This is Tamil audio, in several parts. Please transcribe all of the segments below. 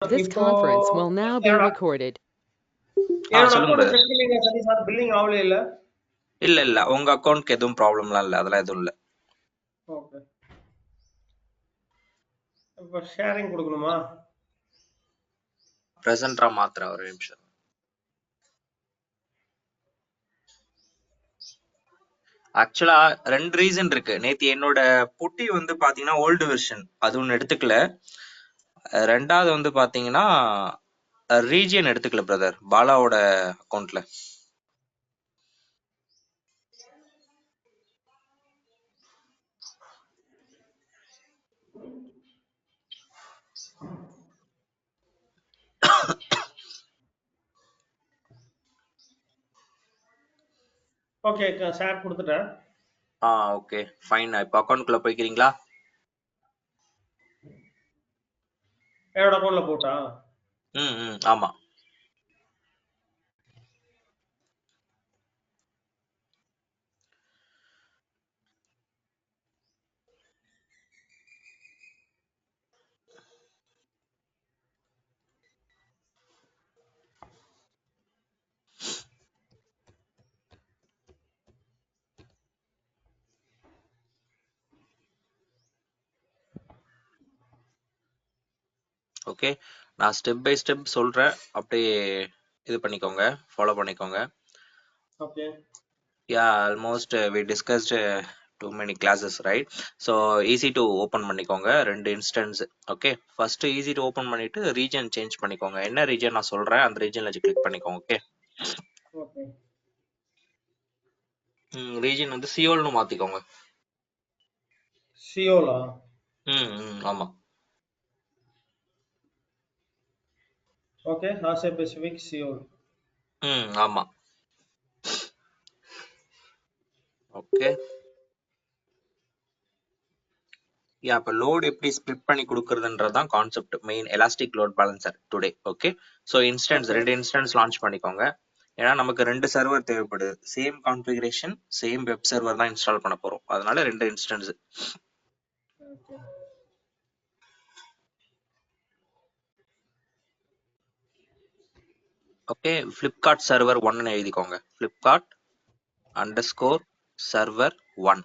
This இப்போ conference will now be என்னோட recorded. என்னோட சொல்லுங்க அக்கௌண்ட் பிரதர். செக் பண்ணீங்க சரி சார், பில்லிங் ஆகல இல்ல? இல்ல இல்ல உங்க அக்கௌண்ட்க்கு எதுவும் ப்ராப்ளம்லாம் இல்ல, அதெல்லாம் எதுவும் இல்ல. ஓகே, இப்போ ஷேரிங் கொடுக்கணுமா? பிரசன்டரா மாத்திரம் ஒரு நிமிஷம். ஆக்சுவலா ரெண்டு ரீசன் இருக்கு. நேத்து என்னோட புட்டி வந்து பாத்தீங்கன்னா ஓல்டு வெர்ஷன், அது ஒண்ணு எடுத்துக்கல. ரெண்டாவது வந்து பாத்தீங்கன்னா ரீஜியன் எடுத்துக்கல பிரதர், பாலாவோட அக்கௌண்ட்ல. ஓகே, ஷேர் கொடுத்துட்டேன். Okay fine. இப்போ அக்கௌண்ட்குள்ள போய்க்கிறீங்களா? என்னோட அக்கௌண்ட்ல போட்டா? ஆமா. ஓகே, நான் ஸ்டெப் பை ஸ்டெப் சொல்றேன், அப்படியே இது பண்ணிக்கோங்க, ஃபாலோ பண்ணிக்கோங்க. Okay. Yeah, almost we discussed too many classes, right? So easy to open பண்ணிக்கோங்க ரெண்டு instance. Okay, first EC two open பண்ணிட்டு ரீஜன் சேஞ்ச் பண்ணிக்கோங்க. என்ன ரீஜன் நான் சொல்றேன் அந்த ரீஜன்ல கிளிக் பண்ணிக்கோங்க. Okay, okay. ரீஜன் வந்து சியோல்னு மாத்திக்கோங்க. சியோலா? ஆமா. Okay, Asia Pacific Seoul. ஆமா. ஓகே, இப்போ லோட் எப்படி ஸ்ப்ளிட் பண்ணி கொடுக்கறதுன்றதான் concept, main elastic load balancer today. Okay, so instance ரெண்டு இன்ஸ்டன்ஸ் லான்ச் பண்ணிக்கோங்க. ஏன்னா நமக்கு ரெண்டு சர்வர் தேவைப்படுது, same configuration same web server தான் இன்ஸ்டால் பண்ண போறோம், அதனால ரெண்டு இன்ஸ்டன்ஸ். ஓகே, ஃபிளிப்கார்ட் சர்வர் 1 எழுதிக்கோங்க. Flipkart underscore server 1.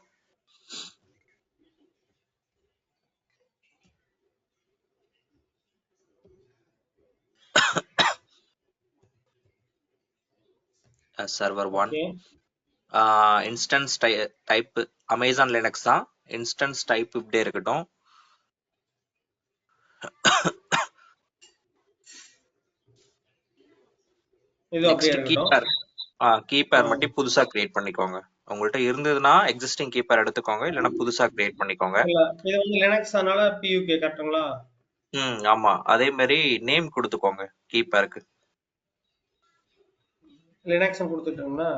Server 1. Instance type Amazon Linux தான். இன்ஸ்டன்ஸ் டைப் இப்படியே இருக்கட்டும். நெக்ஸ்ட் கீப்பர் மட்டும் புதுசா கிரியேட் பண்ணிக்கோங்க. உங்கள்ட்ட இருந்ததுன்னா எக்ஸிஸ்டிங் கீப்பர் எடுத்துக்கோங்க, இல்லைன்னா புதுசா கிரியேட் பண்ணிக்கோங்க. இது வந்து லினக்ஸ்னால பியூகே கரெக்ட்டுங்களா? ஆமா, அதே மாதிரி நேம் கொடுத்துக்கோங்க கீப்பருக்கு. லினக்ஸ் கொடுத்துட்டோம்னா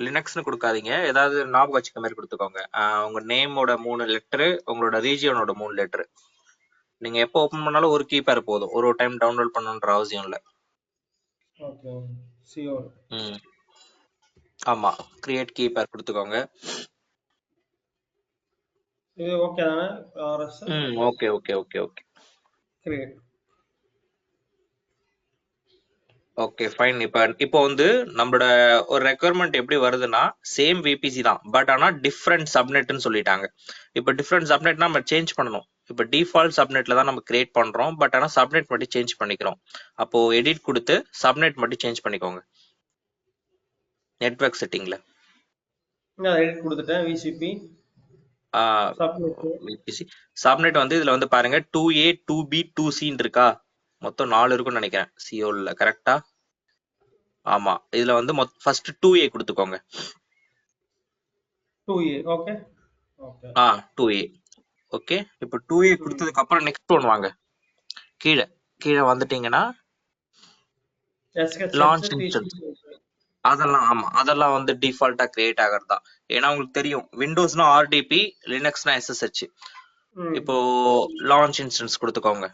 லினக்ஸ்னு கொடுக்காதீங்க, ஏதாவது ஞாபகம் வச்சுக்க மாதிரி கொடுத்துக்கோங்க. உங்க நேமோட 3 லெட்டரு, உங்களோட ரீஜியனோட 3 லெட்டரு. நீங்க எப்போ ஓபன் பண்ணாலும் ஒரு கீப்பர் போதும், ஒரு டைம் டவுன்லோட் பண்ணணுன்ற அவசியம் இல்ல. Okay, Seoul. ஆமா, கிரியேட் கீப்பர் கொடுத்துக்கோங்க. இது ஓகே தானே? RS. Okay okay okay okay create. Okay fine. இப்போ வந்து நம்மளோட ஒரு ரெக்குயர்மெண்ட் எப்படி வருதுன்னா, சேம் விபிசி தான், பட் ஆனா டிஃப்ரெண்ட் சப்நெட்னு சொல்லிட்டாங்க. இப்போ டிஃப்ரெண்ட் சப்நெட்னா நம்ம சேஞ்ச் பண்ணணும். இப்போ டிஃபால்ட் சப்நெட்ல தான் நம்ம கிரியேட் பண்றோம், பட் ஆனா சப்நெட் மட்டும் சேஞ்ச் பண்ணிக்கிறோம். அப்போ எடிட் கொடுத்து சப்நெட் மட்டும் சேஞ்ச் பண்ணிக்கோங்க நெட்வொர்க் செட்டிங்ல. எடிட் கொடுத்துட்டேன். விசிபி விபிசி சப்நெட் வந்து இதுல வந்து பாருங்க 2A 2B 2C இருக்கா, மொத்தம் 4 இருக்கும்னு நினைக்கிறேன் சிஓல. கரெக்டா? ஆமா, இதுல வந்து ஃபர்ஸ்ட் 2A கொடுத்துக்கோங்க. 2A. Okay okay 2A. Okay, இப்போ 2A கொடுத்ததுக்கு அப்புறம் நெக்ஸ்ட் ஒன் வாங்க. கீழே கீழே வந்துட்டீங்கன்னா லான்ச் இன்ஸ்டன்ஸ், அதெல்லாம் ஆமா, அதெல்லாம் வந்து டிஃபால்ட்டா கிரியேட் ஆகிறது தான். ஏன்னா உங்களுக்கு தெரியும், விண்டோஸ்னா ஆர்டிபி, லினக்ஸ்னா எஸ்எஸ்ஹெச். இப்போ லான்ச் இன்ஸ்டன்ஸ் கொடுத்துக்கோங்க.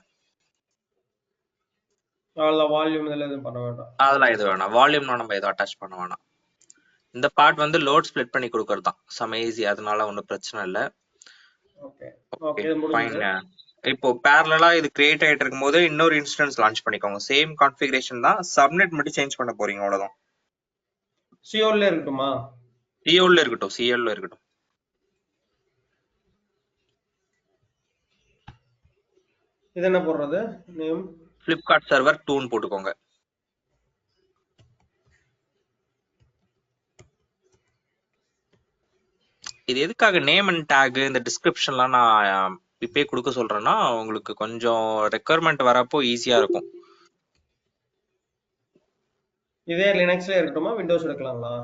வால்யூம் இதெல்லாம் எதுவும் பண்ண வேண்டாம். அதெல்லாம் எது வேணாம், வால்யூம்னா நம்ம எதுவும் அட்டாச் பண்ண வேணாம். இந்த பார்ட் வந்து லோட் ஸ்ப்ளிட் பண்ணி கொடுக்கறது தான், செம ஈஸி, அதனால ஒன்றும் பிரச்சனை இல்லை. Okay okay fine. இப்போ பேரலா இது கிரியேட் ஆயிட்டு இருக்கும்போது இன்னொரு இன்ஸ்டன்ஸ் லான்ச் பண்ணிக்கோங்க. சேம் கான்ஃபிகரேஷன் தான், சப்நெட் மட்டும் சேஞ்ச் பண்ண போறீங்க, அவ்வளவுதான். சிஓல இருக்கட்டுமா? சிஓல இருக்கட்டும், சிஎல்ல இருக்கட்டும். இது என்ன போடுறது நேம்? ஃபிளிப்கார்ட் சர்வர் 2ன்னு போட்டுக்கோங்க. இது எதுக்காக நேம் அண்ட் டேக் இந்த டிஸ்கிரிப்ஷன்லாம் நான் இப்பயே கொடுக்க சொல்றேன்னா, உங்களுக்கு கொஞ்சம் ரெக்குயர்மெண்ட் வரப்போ ஈஸியா இருக்கும். இதே லினக்ஸ்ல இருக்கட்டுமா, விண்டோஸ் எடுக்கலாங்களா?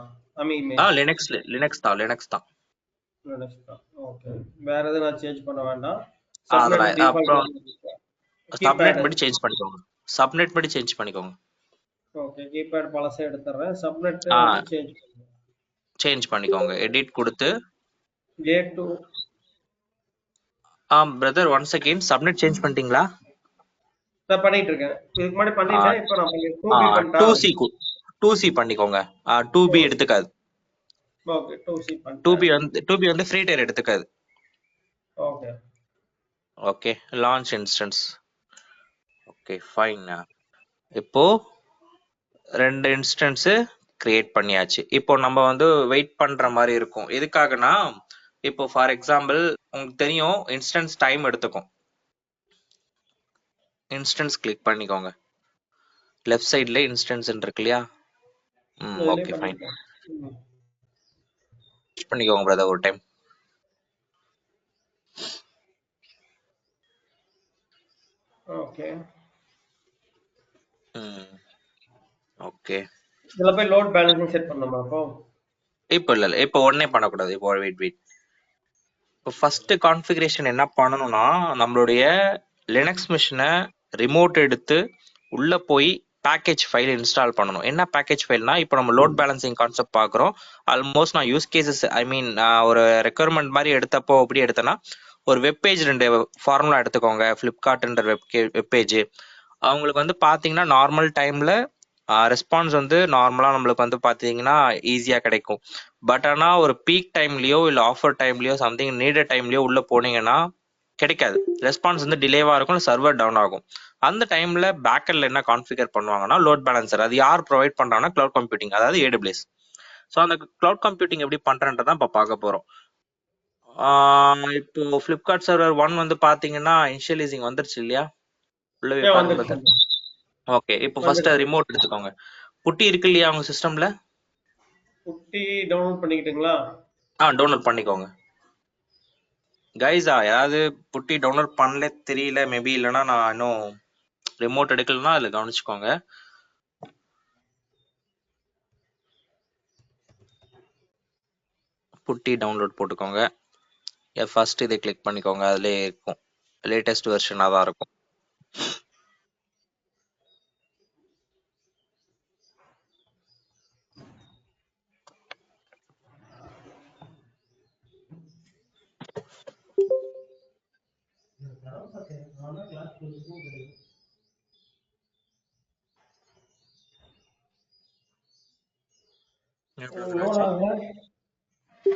ஐ மீன் லினக்ஸ் தான், லினக்ஸ் தான். லினக்ஸ் தான். ஓகே. வேற எதுவும் நான் சேஞ்ச் பண்ண வேண்டாம். அதுல சப்நெட் டிஃபால்ட். அப்புறம் சப்நெட் கீபேட். மட்டும் சேஞ்ச் பண்ணிக்கோங்க. சப்நெட் மட்டும் சேஞ்ச் பண்ணிக்கோங்க. ஓகே, கீபேட் பழசே எடுத்துறேன். சப்நெட் ஆ வந்து சேஞ்ச் பண்ணுங்க. சேஞ்ச் பண்ணிக்கோங்க. எடிட் கொடுத்து J2. Brother one second, subnet change பண்ணிட்டீங்களா? நான் பண்ணிட்டு இருக்கேன். இதுக்கு முன்னாடி பண்ணிட்டேன். இப்போ நான் பண்ணி 2B பண்ணிட்டா? 2C 2C பண்ணிக்கோங்க. 2B எடுத்துக்காது. ஓகே, 2C பண்ணிட்டேன். 2B வந்து ஃப்ரீ டயர் எடுத்துக்காது. Okay. Okay, launch instance. Okay fine. இப்போ 2 இன்ஸ்டன்ஸ் கிரியேட் பண்ணியாச்சு. இப்போ நம்ம வந்து வெயிட் பண்ற மாதிரி இருக்கும். எதுக்காகனா, இப்போ ஃபார் எக்ஸாம்பிள் உங்களுக்கு தெரியும் இன்ஸ்டன்ஸ் டைம் எடுத்துக்கும். இன்ஸ்டன்ஸ் கிளிக் பண்ணிக்கோங்க. லெஃப்ட் சைடுல இன்ஸ்டன்ஸ் இருக்கு இல்லையா? இதுலயே ஓகே ஃபைன். பண்ணிட்டேன். பண்ணிக்கோங்க பிரதர் ஒரு டைம். ஓகே. ஓகே. இதுல போய் லோட் பேலன்சிங் செட் பண்ணணுமா அப்போ? இப்போ இல்ல இப்போ உடனே பண்ணக்கூடாது. இப்போ வெயிட். இப்போ ஃபர்ஸ்ட் கான்ஃபிகரேஷன் என்ன பண்ணணும்னா, நம்மளுடைய லினக்ஸ் மிஷினை ரிமோட் எடுத்து உள்ள போய் பேக்கேஜ் ஃபைல் இன்ஸ்டால் பண்ணணும். என்ன பேக்கேஜ் ஃபைல்னா, இப்போ நம்ம லோட் பேலன்சிங் கான்செப்ட் பார்க்குறோம். ஆல்மோஸ்ட் நான் யூஸ் கேசஸ் ஐ மீன் ஒரு ரெக்குயர்மெண்ட் மாதிரி எடுத்தப்போ எப்படி எடுத்தேன்னா, ஒரு வெப்பேஜ் 2 ஃபார்முலா எடுத்துக்கோங்க. ஃப்ளிப்கார்ட்ன்ற வெப்பேஜ் அவங்களுக்கு வந்து பார்த்தீங்கன்னா நார்மல் டைம்ல ரெஸ்பான்ஸ் வந்து நார்மலாக நம்மளுக்கு வந்து பார்த்தீங்கன்னா ஈஸியாக கிடைக்கும். பட் ஆனால் ஒரு பீக் டைம்லயோ இல்லை ஆஃபர் டைம்லயோ சம்திங் நீடட் டைம்லயோ உள்ள போனீங்கன்னா கிடைக்காது. ரெஸ்பான்ஸ் வந்து டிலேவா இருக்கும், சர்வர் டவுன் ஆகும். அந்த டைம்ல பேக்கெண்ட்ல என்ன கான்ஃபிகர் பண்ணுவாங்கன்னா லோட் பேலன்சர். அது யார் ப்ரொவைட் பண்றாங்கன்னா கிளவுட் கம்ப்யூட்டிங், அதாவது AWS. ஸோ அந்த கிளவுட் கம்ப்யூட்டிங் எப்படி பண்றன்றதான் இப்போ பார்க்க போறோம். இப்போ ஃபிளிப்கார்ட் சர்வர் 1 வந்து பாத்தீங்கன்னா இனிஷியலைசிங் வந்துருச்சு இல்லையா? உள்ளவே பாருங்க. ஓகே, இப்போ ஃபர்ஸ்ட் ரிமோட் எடுத்துக்கோங்க. புட்டி இருக்கு இல்லையா உங்க சிஸ்டம்ல? புட்டி டவுன்லோட் பண்ணிக்கிட்டுங்களா? டவுன்லோட் பண்ணிக்கோங்க. கைஸா யாராவது புட்டி டவுன்லோட் பண்ணல தெரியல மேபி, இல்லைன்னா நான் இன்னும் ரிமோட் எடுக்கலன்னா அதில் கவனிச்சுக்கோங்க. புட்டி டவுன்லோட் போட்டுக்கோங்க. ஃபர்ஸ்ட் இதை கிளிக் பண்ணிக்கோங்க. அதுலேயே இருக்கும், லேட்டஸ்ட் வெர்ஷனாக தான் இருக்கும்.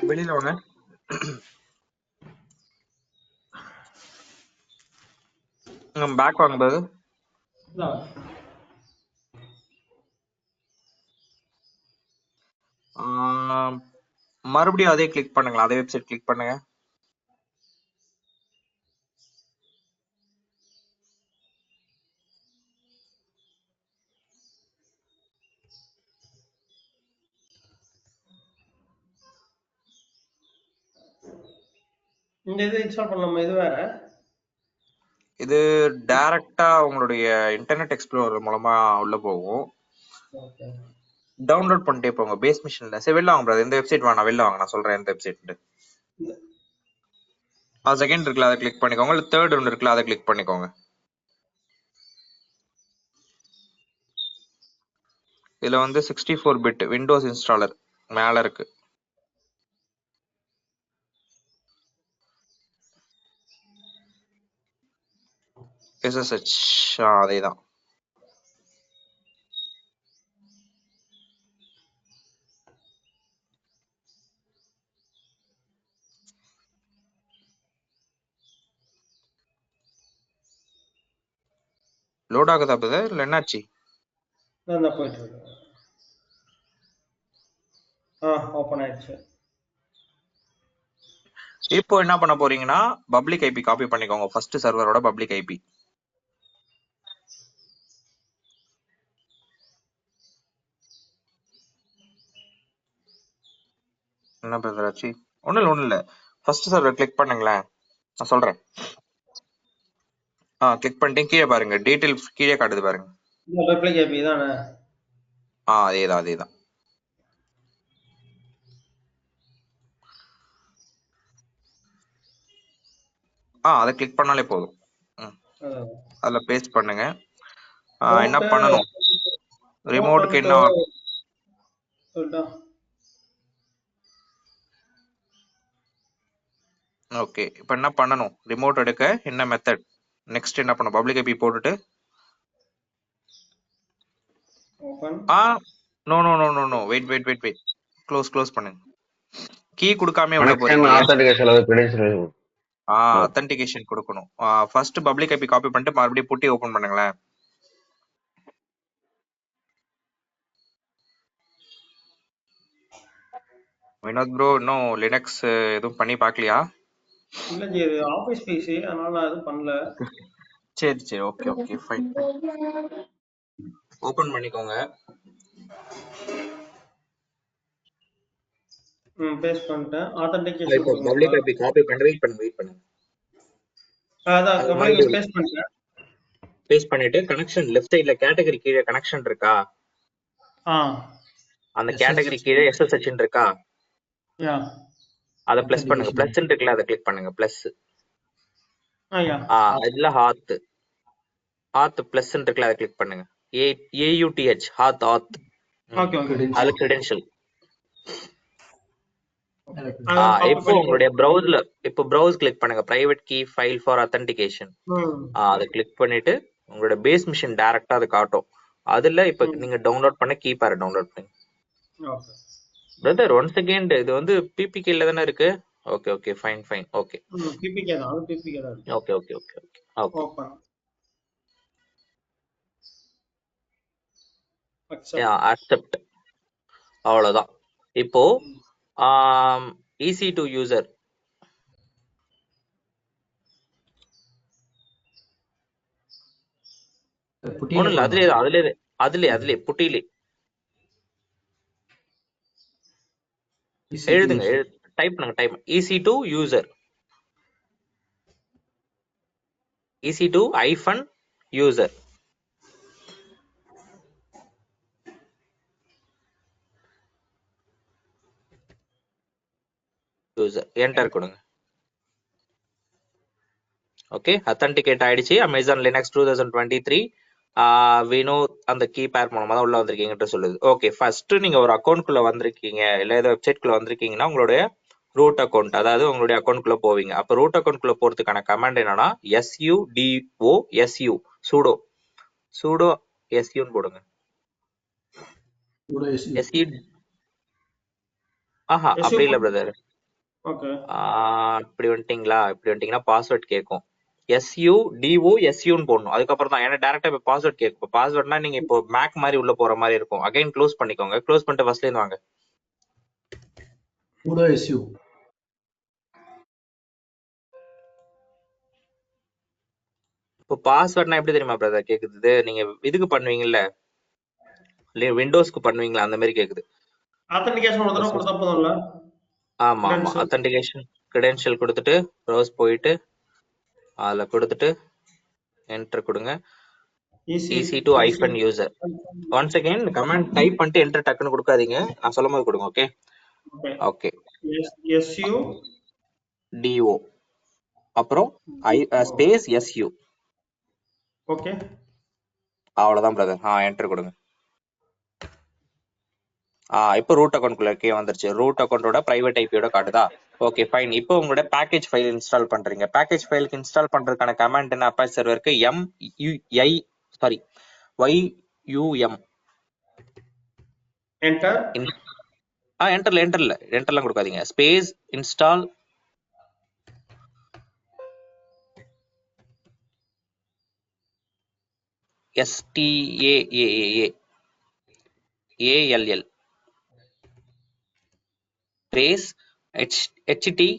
வெளியில வாங்க. பேக் வாங்க பாரு. மறுபடியும் அதே கிளிக் பண்ணுங்களா, அதே வெப்சைட் கிளிக் பண்ணுங்க. இந்த இது இன்ஸ்டால் பண்ணலாமா? இது வேற. இது டைரக்டா உங்களுடைய இன்டர்நெட் எக்ஸ்ப்ளோரர் மூலமா உள்ள போகும். ஓகே. டவுன்லோட் பண்ணிட்டே போங்க பேஸ் மிஷின்ல. சரி வெளில வாங்க பிரதர். இந்த வெப்சைட் வேணாம், வெளில வாங்க. நான் சொல்றேன் இந்த வெப்சைட். செகண்ட் இருக்குல்ல, அதை கிளிக் பண்ணிக்கோங்க. இல்லை தேர்ட் ஒன்று இருக்குல்ல, அதை கிளிக் பண்ணிக்கோங்க. இதுல வந்து 64 பிட் விண்டோஸ் இன்ஸ்டாலர் மேல இருக்கு. SSH அதேதான். லோட் ஆகுதா பிரதர் இல்ல என்னாச்சு? நான் போயிட்டு இருக்கு. ஓப்பன் ஆயிடுச்சு. இப்போ என்ன பண்ண போறீங்கன்னா பப்ளிக் ஐபி காப்பி பண்ணிக்கோங்க, ஃபர்ஸ்ட் சர்வரோட பப்ளிக் ஐபி. என்ன பிரதர் ஆச்சு? ஒண்ணும் இல்ல, ஃபர்ஸ்ட் சர்வர் கிளிக் பண்ணுங்களேன், நான் சொல்றேன். கிளிக் பண்ணிட்டு கீழே பாருங்க, டீடைல் கீழே காட்டுது பாருங்க. பப்ளிக் ஐபி தானே? அதேதான். அதை கிளிக் பண்ணாலே போதும். அதுல பேஸ்ட் பண்ணுங்க. என்ன பண்ணணும், ரிமோட்டுக்கு என்ன ஓகே இப்போ என்ன பண்ணணும், ரிமோட் எடுக்க என்ன மெத்தட், நெக்ஸ்ட் என்ன பண்ணணும், பப்ளிக் ஐபி போட்டுட்டு no no no no no wait close பண்ணுங்க. கீ கொடுக்காம உள்ள போறீங்க. அத்தன்டிகேஷன் கொடுக்கணும். ஃபர்ஸ்ட் பப்ளிக் ஐபி காப்பி பண்ணிட்டு மறுபடியும் புட்டி ஓபன் பண்ணுங்களேன். வினோத் ப்ரோ இன்னும் லினக்ஸ் எதுவும் பண்ணி பார்க்கலையா? இல்ல ஜி, இது ஆபீஸ் பிசி, அதனால நான் எதுவும் பண்ணல. சரி ஓகே ஃபைன். ஓபன் பண்ணிக்கோங்க. பேஸ்ட் பண்ணிட்டேன். ஆத்தென்டிகேஷன் இப்போ பப்ளிக் ஐபி காப்பி பண்ணி வெயிட் பண்ணுங்க. அதான் பப்ளிக் பேஸ்ட் பண்ணிட்டேன். பேஸ்ட் பண்ணிட்டு கனெக்ஷன் லெஃப்ட் சைடுல கேட்டகரி கீழே கனெக்ஷன் இருக்கா? அந்த கேட்டகரி கீழே SSH இருக்கா? அத பிளஸ் பண்ணுங்க, பிளஸ் இருக்குல்ல அத கிளிக் பண்ணுங்க, பிளஸ். இதுல ஹாத் பிளஸ் இருக்குல்ல அத கிளிக் பண்ணுங்க. AUTH ஹாத். அது கிரெடென்ஷியல். இப்போ உங்களுடைய ப்ரௌசர்ல ப்ரௌஸ் கிளிக் பண்ணுங்க, private key file for authentication. அதை கிளிக் பண்ணிட்டு உங்களோட பேஸ் மிஷின் டைரக்டா அது காட்டும். அதுல இப்ப நீங்க டவுன்லோட் பண்ண கீ பேர் டவுன்லோட் பண்ணுங்க. பிரதர் ஒன் செகண்ட், இது வந்து PPK ல தானே இருக்கு? Okay fine okay. PPK தான், அது PPK தான். ஓகே. Open accept. அவ்வளவுதான். இப்போ EC2 யூசர் ஒண்ணும் இல்ல, அதுலயே புட்டிலே எழுதுங்க, டைப் பண்ணுங்க. EC2 user, EC2 user. Enter கொடுங்க. ஓகே, அத்தன்டிகேட் ஆயிடுச்சு. அமேசான் லினக்ஸ் 2023 வினோத் அந்த கீ பேர் மூலமா தான் உள்ள வந்திருக்கீங்கன்ற சொல்லுது. ஓகே, ஃபர்ஸ்ட் நீங்க ஒரு அக்கௌண்ட்குள்ள வந்திருக்கீங்க, இல்ல ஏதோ வெப்சைட்குள்ள வந்திருக்கீங்கன்னா உங்களுடைய ரூட் அக்கௌண்ட், அதாவது உங்களுடைய அக்கௌண்ட்குள்ள போவீங்க. அப்ப ரூட் அக்கௌண்ட்குள்ள போறதுக்கான கமாண்ட் என்னன்னா sudo su போடுங்க. அப்படி இல்ல பிரதர். இப்படி வந்துட்டீங்கன்னா பாஸ்வேர்ட் கேட்கும். SUDO போடணும். அதுக்கப்புறம் தான், ஏன்னா டைரக்டா இப்ப பாஸ்வேர்ட் கேட்கும். பாஸ்வேர்ட்னா நீங்க இப்போ மேக் மாதிரி உள்ள போற மாதிரி இருக்கும். அகைன் க்ளோஸ் பண்ணிக்கோங்க. க்ளோஸ் பண்ணிட்டு ஃபர்ஸ்ட்ல இருந்து வாங்க. இப்போ பாஸ்வேர்ட்னா எப்படி தெரியுமா பிரதர் கேக்குது? நீங்க இதுக்கு பண்ணுவீங்கல்ல, விண்டோஸ்க்கு பண்ணுவீங்களா, அந்த மாதிரி கேக்குது. ஆத்தென்டிகேஷன் ஒரு தடவை கொடுத்தா போதும்ல? ஆமா அத்தன்டிகேஷன் கிரெடென்ஷியல் கொடுத்துட்டு ப்ரௌஸ் போயிட்டு அதுல கொடுத்துட்டு என்டர் கொடுங்க. EC2 user. Once again command type பண்ணிட்டு என்டர் டக்குன்னு கொடுக்காதீங்க, நான் சொல்லும் போது கொடுங்க. ஓகே SUDO அப்புறம் ஸ்பேஸ் SU. ஓகே, அவ்வளவுதான் பிரதர். என்டர் கொடுங்க. இப்போ ரூட் அக்கௌண்ட்குள்ள கே வந்துருச்சு. ரூட் அக்கௌண்டோட பிரைவேட் ஐபியோட காட்டுதா? Okay fine. இப்போ உங்களோட பேக்கேஜ் ஃபைல் இன்ஸ்டால் பண்றீங்க. பேக்கேஜ் ஃபைலுக்கு இன்ஸ்டால் பண்றதுக்கான கமாண்ட் என்ன? அப்பாச் சர்வருக்கு YUM என்டர். என்டர்லாம் கொடுக்காதீங்க. Space install STAAAAALL space HTTPD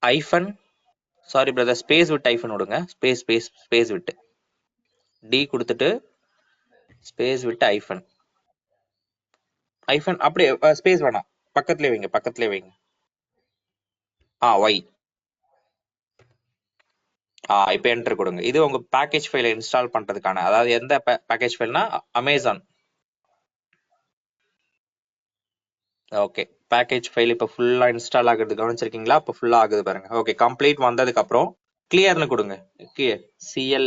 hyphen sorry brother space விட்டு ஐஃபன் விடுங்க ஸ்பேஸ் விட்டு டி கொடுத்துட்டு ஸ்பேஸ் விட்டு ஐஃபன் அப்படியே ஸ்பேஸ் வேணாம் பக்கத்துலேயே வைங்க ஒய் இப்போ என்டர் கொடுங்க. இது உங்க பேக்கேஜ் ஃபைலை இன்ஸ்டால் பண்றதுக்கான, அதாவது எந்த பேக்கேஜ் ஃபைல்னா அமேசான். ஓகே, பேக்கேஜ் ஃபைல் இப்போ ஃபுல்லா இன்ஸ்டால் ஆகுறது கவனிச்சிருக்கீங்களா? இப்போ ஃபுல்லா ஆகுது பாருங்க. ஓகே, கம்ப்ளீட் வந்ததுக்கு அப்புறம் கிளியர்னு கொடுங்க. CLEREAR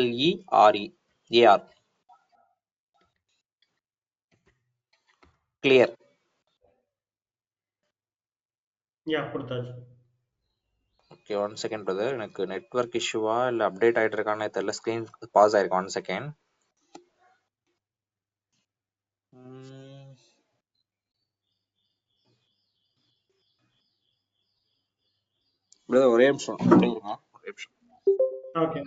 clear. கொடுத்தாச்சு. ஓகே, 1 செகண்ட் பிரதர், எனக்கு நெட்வொர்க் இஷ்யூவா இல்ல அப்டேட் ஆயிட்டு இருக்கானே தெரியல. ஸ்கிரீன் பாஸ் ஆயிருக்கு. 1 செகண்ட். பிரதர் ஒரே நிமிஷம். Okay.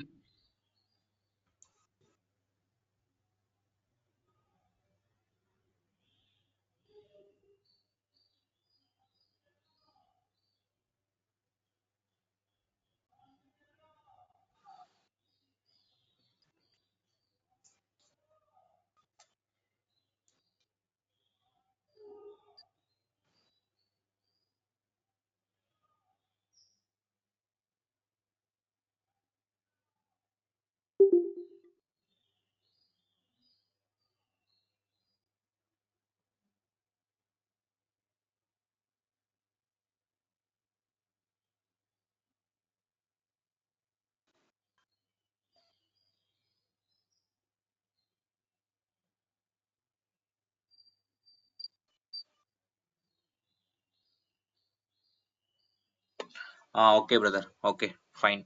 Okay brother, okay fine.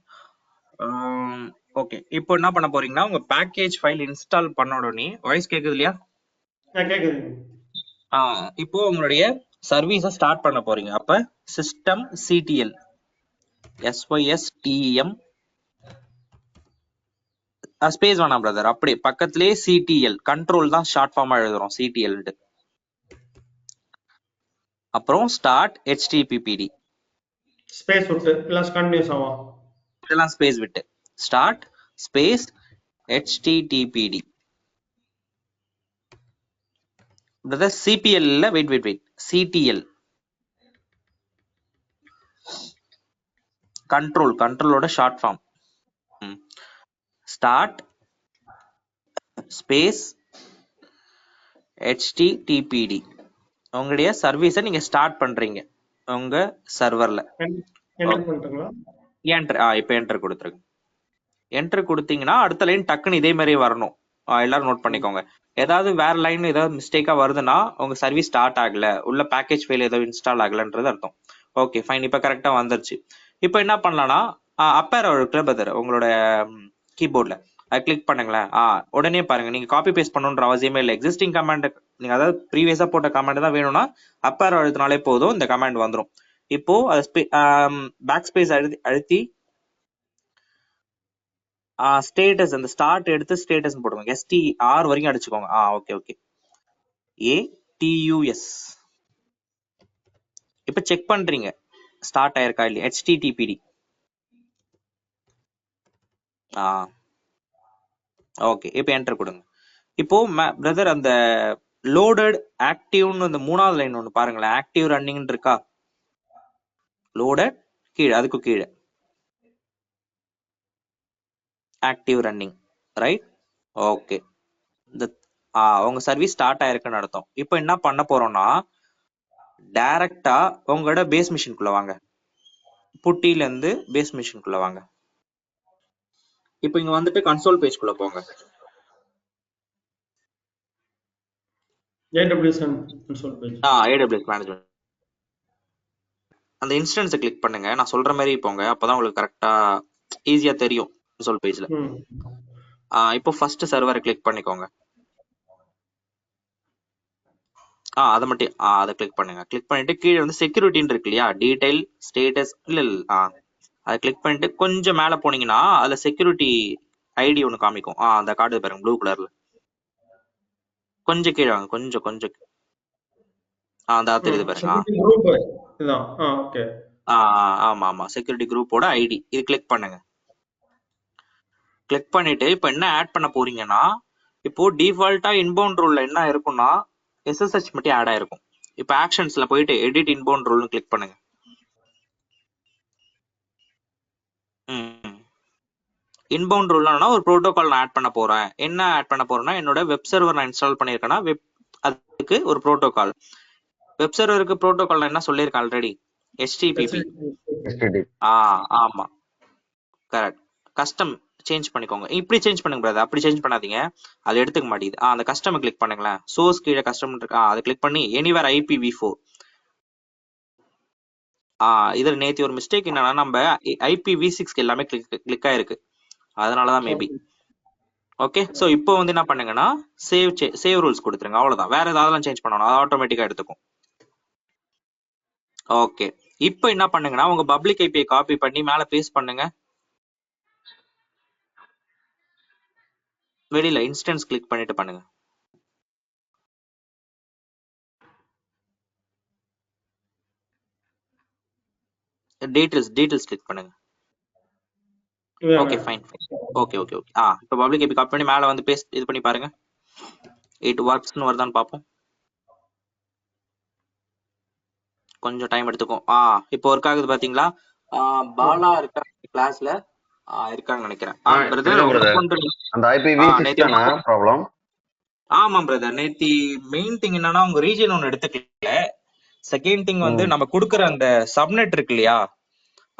Okay, இப்போ என்ன பண்ண போறீங்கன்னா, உங்க பேக்கேஜ் ஃபைல் இன்ஸ்டால் பண்ண உடனே வாய்ஸ் கேக்குது இல்லையா? கேக்குது. இப்போ உங்களுடைய சர்வீஸை ஸ்டார்ட் பண்ண போறீங்க. அப்ப சிஸ்டம் சிடிஎல் SYSTEM ஸ்பேஸ் வேணாம் பிரதர், அப்படி பக்கத்திலேயே சிடிஎல் கண்ட்ரோல் தான் ஷார்ட் ஃபார்மா எழுதுறோம், சிடிஎல். அப்புறம் ஸ்டார்ட் HTTPD ஸ்பேஸ் விட்டு பிளஸ் கண்டினியூஸ் ஆகும். இதெல்லாம் ஸ்பேஸ் விட்டு start space HTTPD. Brother CPL இல்ல, வெயிட் CTL கண்ட்ரோலோட short form. Start space HTTPD. உங்களுடைய சர்வீஸை நீங்க ஸ்டார்ட் பண்றீங்க உங்க சர்வர்ல. இப்ப என்டர் கொடுத்துருங்க. என்டர் கொடுத்தீங்கன்னா அடுத்த லைன் டக்குன்னு இதே மாதிரி வரணும். எல்லாரும் நோட் பண்ணிக்கோங்க. ஏதாவது வேற லைன் ஏதாவது மிஸ்டேக்கா வருதுன்னா உங்க சர்வீஸ் ஸ்டார்ட் ஆகல, உள்ள பேக்கேஜ் ஃபைல் ஏதாவது இன்ஸ்டால் ஆகலன்றது அர்த்தம். ஓகே ஃபைன், இப்ப கரெக்டா வந்துருச்சு. இப்போ என்ன பண்ணலாம்னா, அப்பேர் இருக்குல்ல பிரதர் உங்களோட கீபோர்ட்ல, அதை கிளிக் பண்ணுங்களேன். உடனே பாருங்க, நீங்க காப்பி பேஸ்ட் பண்ணணுன்ற அவசியமே இல்லை. எக்ஸிஸ்டிங் கமாண்ட், நீங்க அதாவது ப்ரீவியஸா போட்ட கமாண்ட் தான் வேணும்னா அப்பேர் அழுத்தினாலே போதும், இந்த கமாண்ட் வந்துடும். இப்போ பேக் ஸ்பேஸ் அழுத்தி ஸ்டேட்டஸ், அந்த ஸ்டார்ட் எடுத்து ஸ்டேட்டஸ் போடுங்க. STR வரைக்கும் அடிச்சுக்கோங்க. Okay ATUS. இப்ப செக் பண்றீங்க ஸ்டார்ட் ஆயிருக்கா இல்லையா. HTTPD. ஓகே, இப்ப என்டர் கொடுங்க. இப்போ பிரதர் அந்த லோடட் ஆக்டிவ்னு அந்த 3வது லைன் ஒன்று பாருங்களேன், ஆக்டிவ் ரன்னிங் இருக்கா? லோடட் கீழே, அதுக்கு கீழே ஆக்டிவ் ரன்னிங், ரைட்? ஓகே, இந்த உங்க சர்வீஸ் ஸ்டார்ட் ஆயிருக்குன்னு அர்த்தம். இப்போ என்ன பண்ண போறோம்னா, டைரக்டா உங்களோட பேஸ் மிஷின்குள்ள வாங்க. புட்டில இருந்து பேஸ் மிஷின்குள்ள வாங்க. இப்போ இங்க வந்துட்டு கன்சோல் பேஜ்குள்ள போங்க. AWS console page. AWS management. அந்த இன்ஸ்டன்ஸை கிளிக் பண்ணுங்க. நான் சொல்ற மாதிரி போங்க, அப்பதான் உங்களுக்கு கரெக்டா ஈஸியா தெரியும் கன்சோல் பேஜ்ல. இப்போ ஃபர்ஸ்ட் சர்வரை கிளிக் பண்ணிக்கோங்க. அதை மட்டும் அதை கிளிக் பண்ணுங்க. கிளிக் பண்ணிட்டு கீழே வந்து செக்யூரிட்டின்னு இருக்கு இல்லையா, டீடைல் ஸ்டேட்டஸ் இல்ல அதை கிளிக் பண்ணிட்டு கொஞ்சம் மேல போனீங்கன்னா அதுல செக்யூரிட்டி ஐடி ஒன்னு காமிக்கும். அந்த கார்டு பாருங்க ப்ளூ கலர்ல. கொஞ்சம் கீழே வாங்க, கொஞ்சம் கொஞ்சம் அந்த தெரியுது பாருங்க. செக்யூரிட்டி குரூப் இதுதான். ஓகே. ஆமா ஆமா, செக்யூரிட்டி குரூப்போட ஐடி இது கிளிக் பண்ணுங்க. கிளிக் பண்ணிட்டு இப்போ என்ன ஆட் பண்ண போறீங்கன்னா, இப்போ டிஃபால்ட்டா இன்பவுண்ட் ரூல்ல என்ன இருக்கும்னா எஸ்எஸ்ஹெச் மட்டும் ஆட் ஆயிருக்கும். இப்போ ஆக்ஷன்ஸ்ல போயிட்டு எடிட் இன்பவுண்ட் ரூல்னு கிளிக் பண்ணுங்க. இன்பவுண்ட் ரூல்னா ஒரு ப்ரோட்டோகால் நான் ஆட் பண்ண போறேன். என்ன ஆட் பண்ண போறேன்னா, என்னோட வெப் சர்வர் நான் இன்ஸ்டால் பண்ணியிருக்கேன்னா அதுக்கு ஒரு ப்ரோட்டோகால். வெப் சர்வருக்கு ப்ரோட்டோகால் நான் என்ன சொல்லியிருக்கேன் ஆல்ரெடி, HTTP. ஆமா கரெக்ட். கஸ்டம் சேஞ்ச் பண்ணிக்கோங்க. இப்படி சேஞ்ச் பண்ணுங்க பிரதர், அப்படி சேஞ்ச் பண்ணாதீங்க, அது எடுத்துக்க மாட்டேங்குது. அந்த கஸ்டம் கிளிக் பண்ணுங்களேன். சோர்ஸ் கீழே கஸ்டம் இருக்கு, அதை கிளிக் பண்ணி எனிவேர் IPv4. இதுல நேத்தி ஒரு மிஸ்டேக் என்னன்னா, நம்ம IPv6 எல்லாமே கிளிக் ஆயிருக்கு, அதனாலதான் மேபி. ஓகே, சோ இப்போ வந்து என்ன பண்ணுங்கன்னா சேவ் ரூல்ஸ் கொடுத்துருங்க, அவ்வளவுதான். வேற ஏதாவது சேஞ்ச் பண்ணணும், அது ஆட்டோமேட்டிக்கா எடுத்துக்கும். ஓகே, இப்போ என்ன பண்ணுங்கன்னா உங்க பப்ளிக் ஐபியை காப்பி பண்ணி மேல பேஸ்ட் பண்ணுங்க. வெளியில இன்ஸ்டன்ஸ் கிளிக் பண்ணிட்டு பண்ணுங்க. டீடைல்ஸ் கிளிக் பண்ணுங்க. Okay fine. Okay okay okay. இப்போ பப்ளிக் ஐபி காப்பி பண்ணி மேல வந்து பேஸ்ட் இது பண்ணி பாருங்க. இட் ஒர்க்ஸ்னு வருதான்னு பாப்போம். கொஞ்சம் டைம் எடுத்துக்கும். இப்போ ஒர்க் ஆகுது பாத்தீங்களா. பாலா இருக்கா கிளாஸ்ல, இருக்கான்னு நினைக்கிறேன். அந்த IPv6 தானா ப்ராப்ளம்? ஆமா பிரதர், நேத்தி மெயின் திங் என்னன்னா உங்க ரீஜன் ஒன்னு எடுத்துக்கல. செகண்ட் திங் வந்து நம்ம கொடுக்குற அந்த சப்நெட் இருக்கு இல்லையா,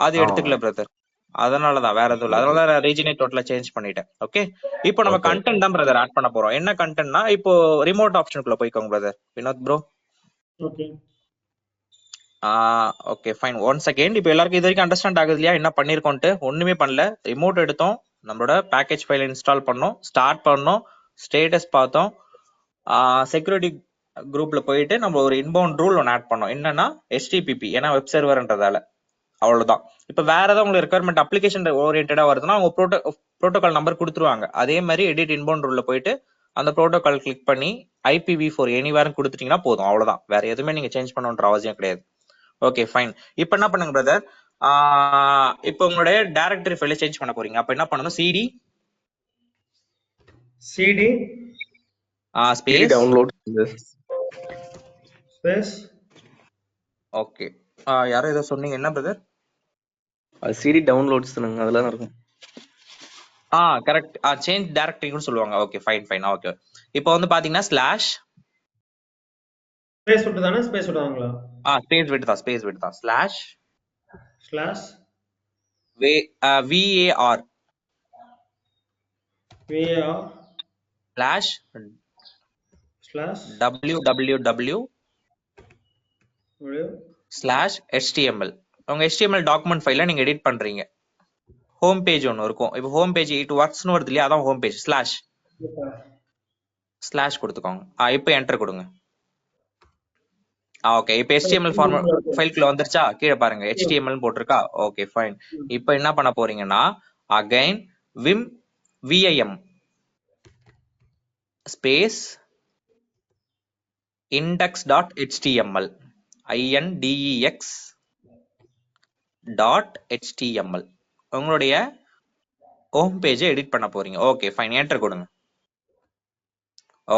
அது எடுத்துக்கல பிரதர். அதனாலதான், வேற எதுவும் இல்ல. அதனால ரீஜனே டோட்டலா சேஞ்ச் பண்ணிட்டேன். ஓகே, இப்போ நம்ம கண்டென்ட் தான் பிரதர் ஆட் பண்ண போறோம். என்ன கண்டென்ட்னா, இப்போ ரிமோட் ஆப்ஷனுக்குள்ள போய்க்கோங்க brother. Vinod bro. Okay okay fine. One second. இப்போ எல்லாருக்கும் இது வரைக்கும் அண்டர்ஸ்டாண்ட் ஆகுது இல்லையா என்ன பண்ணிருக்கோன்ட்டு? ஒண்ணுமே பண்ணல, ரிமோட் எடுத்தோம், நம்மளோட பேக்கேஜ் ஃபைல் இன்ஸ்டால் பண்ணோம், ஸ்டார்ட் பண்ணோம், ஸ்டேட்டஸ் பார்த்தோம், செக்யூரிட்டி குரூப்ல போயிட்டு நம்ம ஒரு இன்பவுண்ட் ரூல் ஒன்று ஆட் பண்ணோம். என்னன்னா HTTP, ஏன்னா வெப் சர்வர்ன்றதால. அவ்வளவுதான். இப்ப வேற ஏதாவது உங்களுக்கு ரெக்குவயர்மெண்ட் அப்ளிகேஷன் ஓரியன்டா வருதுன்னா அவங்க ப்ரோட்டோகால் நம்பர் கொடுத்துருவாங்க. அதே மாதிரி எடிட் இன்பவுண்ட் ரூல்ல போயிட்டு அந்த ப்ரோட்டோகால் கிளிக் பண்ணி IPv4 எனிவேர்னு கொடுத்துட்டீங்கன்னா போதும், அவ்வளவுதான். வேற எதுவுமே நீங்க சேஞ்ச் பண்ணணுன்ற அவசியம் கிடையாது. Okay fine. இப்போ என்ன பண்ணுங்க பிரதர், இப்போ உங்களுடைய டைரக்டரி ஃபைலை சேஞ்ச் பண்ண போறீங்க. அப்ப என்ன பண்ணணும், CD space download space. Okay, யாரோ ஏதோ சொன்னீங்க, என்ன பிரதர்? CD டவுன்லோட்ஸ் தானுங்க, அதெல்லாம் இருக்கும். கரெக்ட். சேஞ்ச் டைரக்டரின்னு சொல்லுவாங்க. Okay fine fine. ஓகே, இப்போ வந்து பாத்தீங்கன்னா ஸ்லாஷ் ஸ்பேஸ் விட்டு தானே, ஸ்பேஸ் விடுவாங்களா? ஸ்பேஸ் விட்டு தான் slash slash VAR slash www slash HTML. உங்க HTML டாக்குமெண்ட் ஃபைல நீங்க எடிட் பண்றீங்க. ஹோம் பேஜ் ஒன்று இருக்கும். இப்போ ஹோம் பேஜ் இட் ஒர்க்ஸ்னு வருது இல்லையா, அதான் ஹோம் பேஜ். ஸ்லாஷ் கொடுத்துக்கோங்க. இப்போ என்டர் கொடுங்க. ஓகே, இப்போ HTML ஃபைல்குள்ள வந்துருச்சா? கீழே பாருங்க HTML போட்டிருக்கா. Okay fine. இப்போ என்ன பண்ண போறீங்கன்னா again VIM space index.html index.html உங்களுடைய ஹோம் பேஜை எடிட் பண்ண போறீங்க. ஓகே ஃபைன், என்டர் கொடுங்க.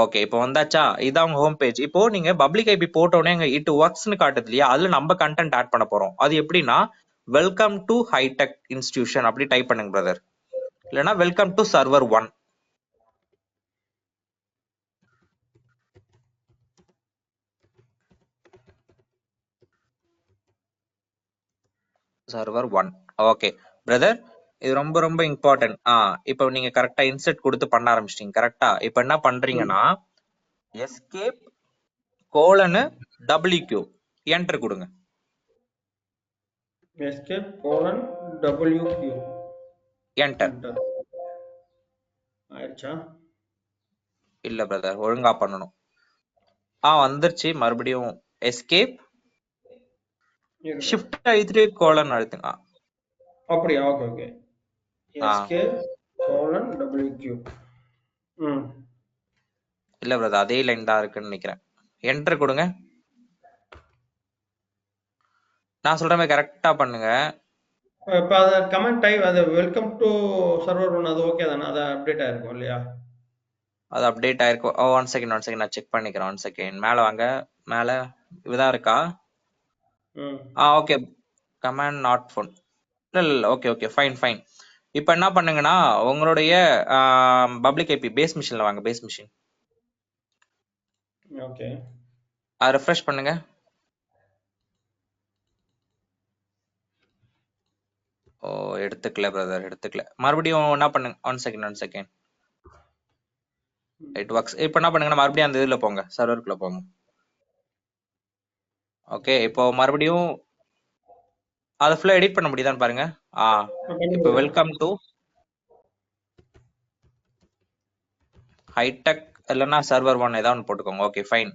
ஓகே, இப்போ வந்தாச்சா? இதான் உங்க ஹோம் பேஜ். இப்போ நீங்க பப்ளிக் ஐபி போட்டோடனே இட் ஒர்க்ஸ்னு காட்டுது இல்லையா, அதுல நம்ம கண்டென்ட் ஆட் பண்ண போறோம். அது எப்படின்னா வெல்கம் டு ஹைடெக் இன்ஸ்டிடியூஷன் அப்படி டைப் பண்ணுங்க பிரதர், இல்லைன்னா welcome to server 1. Server 1. Okay brother, இது ரொம்ப ரொம்ப இம்பார்ட்டன்ட். இப்போ நீங்க கரெக்டா இன்செர்ட் கொடுத்து பண்ண ஆரம்பிச்சிட்டீங்க. கரெக்டா? இப்போ என்ன பண்றீங்கன்னா எஸ்கேப் WQ என்டர் கொடுங்க. WQ enter. ஆயிடுச்சா? இல்ல பிரதர், ஒழுங்கா பண்ணணும். வந்துருச்சு. மறுபடியும் எஸ்கேப் இருக்கு. ஷிஃப்ட் I3 கோலன் அழுத்துங்க. அப்படியா? Okay okay. Escape colon WQ. இல்ல பிரதர், அதே லைன் தான் இருக்குன்னு நினைக்கிறேன். என்டர் கொடுங்க. நான் சொல்ற மாதிரி கரெக்டா பண்ணுங்க. இப்போ அது கமெண்ட் டைப் அது வெல்கம் டு சர்வர் ஒன், அது ஓகே தானே? அது அப்டேட் ஆயிருக்கும் இல்லையா? அது அப்டேட் ஆயிருக்கும். ஒன் செகண்ட் நான் செக் பண்ணிக்கிறேன். ஒன் செகண்ட் மேல வாங்க. மேல இதுதான் இருக்கா? ஓகே. Command not phone. இல்ல ஓகே ஓகே ஃபைன் ஃபைன். இப்போ என்ன பண்ணுங்கன்னா உங்களுடைய பப்ளிக் ஐபி பேஸ் மிஷின்ல வாங்க. Base machine okay. ரெஃப்ரெஷ் பண்ணுங்க. எடுத்துக்கல பிரதர், எடுத்துக்கல. மறுபடியும் என்ன பண்ணுங்க. One second it works. இப்போ என்ன பண்ணுங்கன்னா மறுபடியும் அந்த இதுல போங்க, சர்வருக்குள்ள போங்க. ஓகே, இப்போ மறுபடியும் அதை ஃபுல்லா எடிட் பண்ண முடியுதான்னு பாருங்க. இப்போ வெல்கம் டு ஹைடெக் இல்லைன்னா சர்வர் ஒன் ஏதாவது ஒன்று போட்டுக்கோங்க. Okay fine.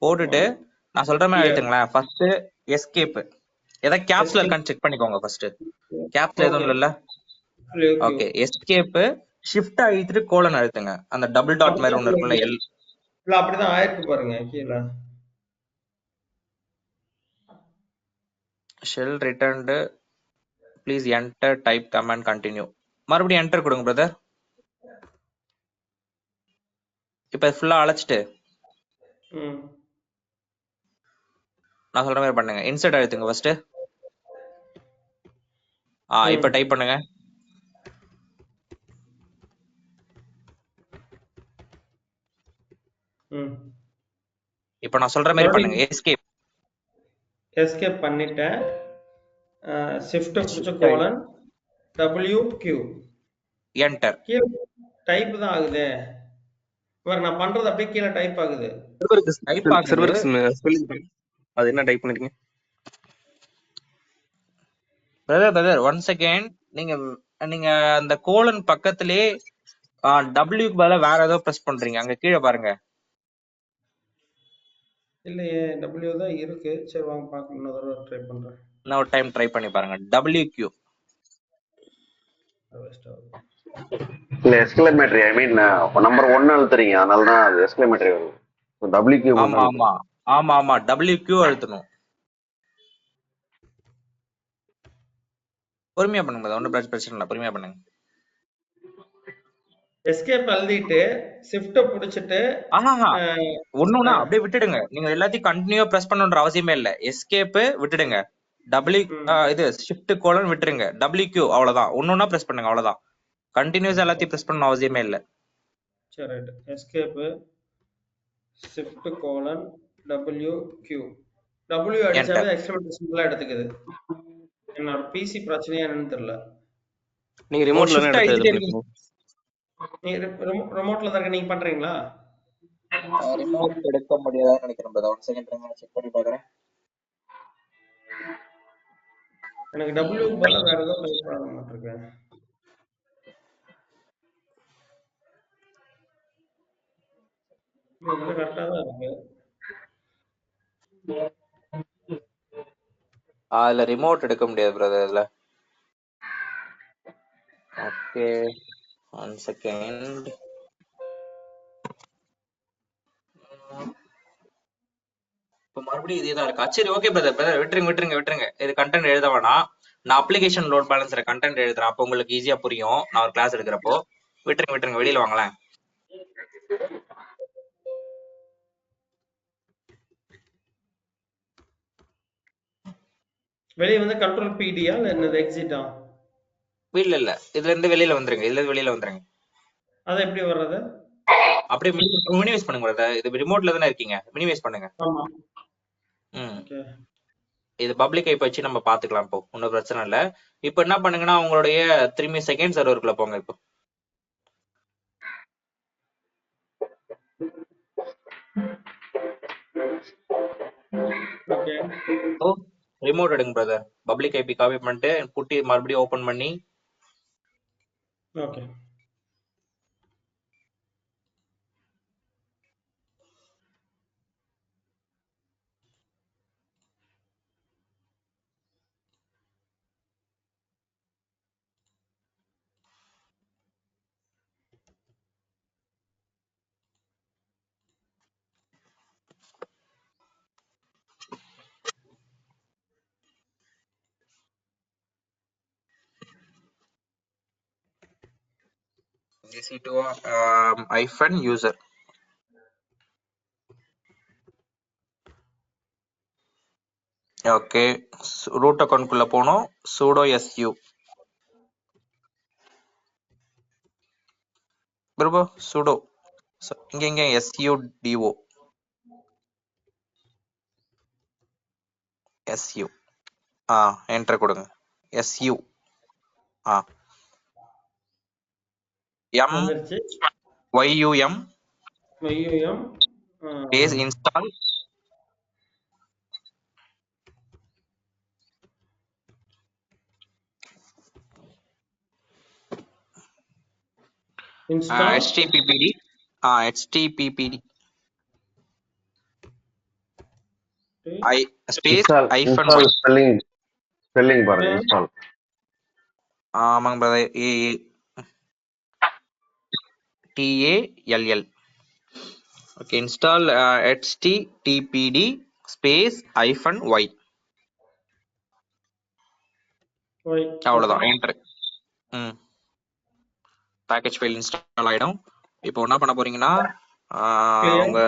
போட்டுட்டு நான் சொல்ற மாதிரி எழுத்துங்களேன். ஃபர்ஸ்ட் எஸ்கேப் ஏதாவது கேப்ஸ்ல இருக்கான்னு செக் பண்ணிக்கோங்க. ஃபர்ஸ்ட் கேப்ஸ்ல எதுவும் இல்ல. Okay, escape shift I3 colon அழுத்துங்க. அந்த டபுள் டாட் மாதிரி ஒன்று இருக்குல்ல, இல்ல அப்படிதான் ஆயிருக்கு பாருங்க கீழே. Shell returned please enter type command continue. மறுபடியும் என்டர் கொடுங்க பிரதர். இப்ப ஃபுல்லா அழைச்சிட்டு நான் சொல்ற மாதிரி பண்ணுங்க. இன்சர்ட் அழுத்துங்க ஃபர்ஸ்ட். இப்ப டைப் பண்ணுங்க. இப்ப நான் சொல்ற மாதிரி பண்ணுங்க. எஸ்கேப் எஸ்கேப் பண்ணிட்டேன். ஷிஃப்ட் புடிச்ச கோலன் WQ என்டர். கீழ டைப் தான் ஆகுது. பாருங்க நான் பண்றது அப்படியே கீழ டைப் ஆகுது. டைப் ஆகுது. அது என்ன டைப் பண்ணிருக்கீங்க பிரதர்? One second. நீங்க நீங்க அந்த கோலன் பக்கத்திலே டபிள்யூக்கு பதிலா வேற ஏதோ பிரஸ் பண்றீங்க. அங்க கீழே பாருங்க. இல்லையே, W தான் இருக்கு. சரி வாங்க பார்க்கலாம். இன்னொரு தடவை ட்ரை பண்றேன். இன்னொரு டைம் ட்ரை பண்ணி பாருங்க. WQ இல்ல எஸ்கலேமேட்டரி, ஐ மீன் நம்பர் 1 அழுத்துறீங்க, அதனால தான் அது எஸ்கலேமேட்டரி வருது. WQ ஆமா WQ அழுத்தணும். பொறுமையா பண்ணுங்க. ஒன்றும் பிரச்சனை இல்லை, பொறுமையா பண்ணுங்க. எஸ்கேப் அழுத்திட்டு ஷிஃப்ட்ட புடிச்சிட்டு ஒண்ணுனா அப்படியே விட்டுடுங்க. நீங்க எல்லாத்தையும் கண்டினியூ பிரஸ் பண்ணணும்ன்ற அவசியமே இல்ல. எஸ்கேப் விட்டுடுங்க. இது ஷிஃப்ட் கோலன் விட்டுருங்க. WQ அவ்வளவுதான். ஒண்ணுனா பிரஸ் பண்ணுங்க, அவ்வளவுதான். கண்டினியூஸா எல்லாத்தையும் பிரஸ் பண்ணணும் அவசியமே இல்ல. சரி right. Escape shift colon WQ. W அடிச்சாவே எக்ஸ்க்ளமேட்டர் சிம்பிளா எடுத்துக்குது. என்னோட பிசி பிரச்சனையா என்னன்னு தெரியல. நீங்க ரிமோட்ல என்ன எடுத்து நீ ரிமோட்ல தான் இருக்க. நீங்க பண்றீங்களா? ரிமோட் எடுக்க முடியாதுன்னு நினைக்கிறேன் பிரதர். 1 செகண்ட் நான் செக் பண்ணி பார்க்கறேன். எனக்கு W பதிலா வேற ஏதோ டைப் பண்ண மாட்டேன். இது கரெக்டா தான் இருக்கு. இல்ல ரிமோட் எடுக்க முடியாது பிரதர் இதுல. Okay 1 second. இப்போ மறுபடியும் இதே தான் இருக்கா? சரி ஓகே பிரதர் விட்டுருங்க. இது கண்டென்ட் எழுத வேணாம். நான் அப்ளிகேஷன் லோட் பேலன்ஸ்ல கண்டென்ட் எழுதுறேன். அப்போ உங்களுக்கு ஈஸியா புரியும். நான் ஒரு கிளாஸ் எடுக்கிறப்போ. விட்டுருங்க வெளியில வாங்களேன். வெளிய வந்து கண்ட்ரோல் PDயா இல்ல என்னது எக்ஸிட்டா? இல்ல இதுல இருந்து வெளியில வந்துருங்க. அத எப்படி வர்றது? அப்படியே மினிமைஸ் பண்ணுங்க பிரதர். இது ரிமோட்ல தானே இருக்கீங்க. மினிமைஸ் பண்ணுங்க. ஆமா. ஓகே. இது பப்ளிக் ஐப் வச்சு நம்ம பாத்துக்கலாம். இப்போ ஒன்னும் பிரச்சனை இல்ல. இப்போ என்ன பண்ணுங்கன்னா உங்களுடைய திரும்பி செகண்ட் சர்வருக்குள்ள போங்க. இப்போ ஓகே. ரிமோட் எடுங்க பிரதர். பப்ளிக் ஐபி காப்பி பண்ணிட்டு புட்டி மறுபடியும் ஓபன் பண்ணி okay. EC2 hyphen user. Okay, root அக்கௌண்ட்குள்ள போனோம். sudo su bro sudo இங்க sudo su என்டர் கொடுங்க. su m வந்துருச்சு. yum மையம் base install install httpd I space install hyphen install y. Spelling பாருங்க. இன்ஸ்டால் ஆமாங்க brother. TALL. Okay, install httpd space hyphen y. அவ்வளவுதான், என்டர். பேக்கேஜ் ஃபைல் இன்ஸ்டால் ஆயிடும். இப்போ என்ன பண்ண போறீங்கன்னா உங்க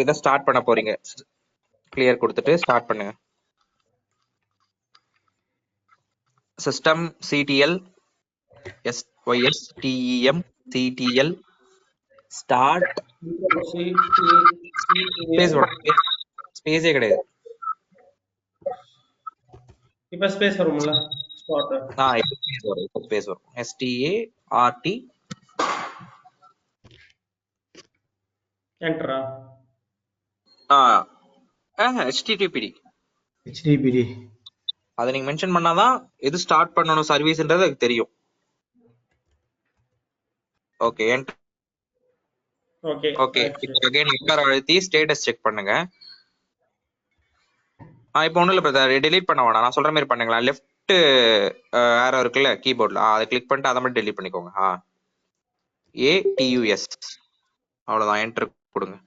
இதை ஸ்டார்ட் பண்ண போறீங்க. கிளியர் கொடுத்துட்டு ஸ்டார்ட் பண்ணுங்க. System ctl system ctl start. ஸ்பேஸே கிடையாது. இப்ப ஸ்பேஸ் வரும்ல ஸ்டார்ட். இப்போ ஸ்பேஸ் வரும். start என்டரா httpd அதை நீங்க மென்ஷன் பண்ணாதான் எது ஸ்டார்ட் பண்ணணும் சர்வீஸ்ன்றது அதுக்கு தெரியும். Okay, enter. Okay okay, again enter அழுத்தி ஸ்டேட்டஸ் செக் பண்ணுங்க. இப்போ ஒன்றும் இல்லை பிரதர், டெலீட் பண்ண வேணாம். நான் சொல்ற மாதிரி பண்ணுங்களா. லெஃப்ட் ஆரோ இருக்குல்ல கீபோர்ட்ல, அதை கிளிக் பண்ணிட்டு அதை மட்டும் டெலீட் பண்ணிக்கோங்க. ATUS அவ்வளவுதான், என்டர் கொடுங்க.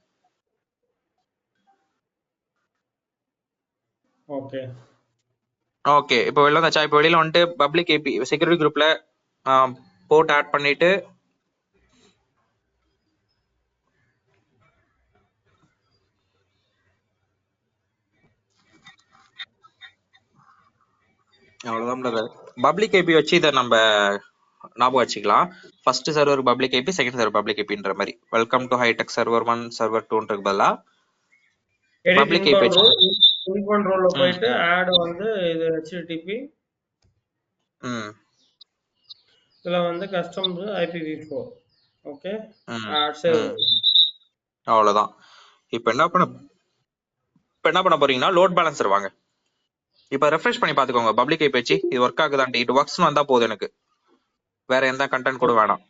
ஓகே ஓகே, இப்போ வெளில வந்தாச்சா? இப்போ வெளியில வந்துட்டு பப்ளிக் ஏபி செக்யூரிட்டி குரூப்ல போர்ட் ஆட் பண்ணிட்டு அவ்வளவுதான். பப்ளிக் ஏபி வச்சு இதை நம்ம ஞாபகம் வச்சுக்கலாம். First server public IP, second server public ஏபின்ற மாதிரி. Welcome to hitech server 1 server 2ன்றதுக்கு பதிலா பப்ளிக் ஏபி வச்சு கண்ட்ரோல்ல போயிட்டு ஆட் வந்து இது http இதுல வந்து கஸ்டம் IPv4. ஓகே, அவ்வளவுதான். இப்போ என்ன பண்ண போறீங்கன்னா லோட் பேலன்சர் வாங்க. இப்போ ரெஃப்ரெஷ் பண்ணி பாத்துக்கோங்க பப்ளிக் ஐபி வச்சு இது ஒர்க் ஆகுதான்ட்டு. இது ஒர்க்ஸ்னு வந்தா போதும், எனக்கு வேற எந்த கண்டென்ட் கூட வேணாம்.